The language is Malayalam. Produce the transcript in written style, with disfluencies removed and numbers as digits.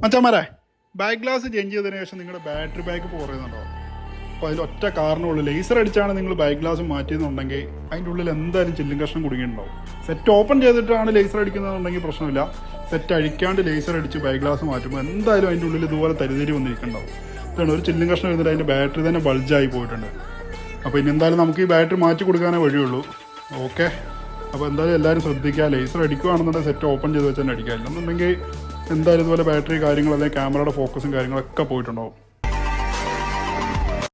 മച്ചാമാരെ ബാക്ക് ഗ്ലാസ് ചേഞ്ച് ചെയ്തതിന് ശേഷം നിങ്ങളുടെ ബാറ്ററി ബാക്ക് പറയുന്നുണ്ടോ? അപ്പോൾ അതിൽ ഒറ്റ കാരണമുള്ളൂ, ലേസർ അടിച്ചാണ് നിങ്ങൾ ബാക്ക് ഗ്ലാസ് മാറ്റിയെന്നുണ്ടെങ്കിൽ അതിൻ്റെ ഉള്ളിൽ എന്തായാലും ചില്ലും കഷ്ണം കുടുങ്ങിയിട്ടുണ്ടാവും. സെറ്റ് ഓപ്പൺ ചെയ്തിട്ടാണ് ലേസർ അടിക്കുന്നതെന്നുണ്ടെങ്കിൽ പ്രശ്നമില്ല. സെറ്റ് അഴിക്കാണ്ട് ലേസർ അടിച്ച് ബാക്ക് ഗ്ലാസ് മാറ്റുമ്പോൾ എന്തായാലും അതിൻ്റെ ഉള്ളിൽ ഇതുപോലെ തരിതരി വന്നിരിക്കുന്നുണ്ടാവും. ഇതാണ് ഒരു ചില്ലും കഷ്ണം ഇരുന്നിട്ട് അതിൻ്റെ ബാറ്ററി തന്നെ ബൾജായി പോയിട്ടുണ്ട്. അപ്പോൾ ഇനി എന്തായാലും നമുക്ക് ഈ ബാറ്ററി മാറ്റി കൊടുക്കാനേ വഴിയുള്ളൂ. ഓക്കെ, അപ്പോൾ എന്തായാലും എല്ലാവരും ശ്രദ്ധിക്കുക. ലേസർ അടിക്കുകയാണെന്നുണ്ടെങ്കിൽ സെറ്റ് ഓപ്പൺ ചെയ്ത് വെച്ച് തന്നെ അടിക്കുക. ഇല്ലെന്നുണ്ടെങ്കിൽ എന്തായാലും ഇതുപോലെ ബാറ്ററി കാര്യങ്ങൾ അല്ലെങ്കിൽ ക്യാമറയുടെ ഫോക്കസും കാര്യങ്ങളൊക്കെ പോയിട്ടുണ്ടാവും.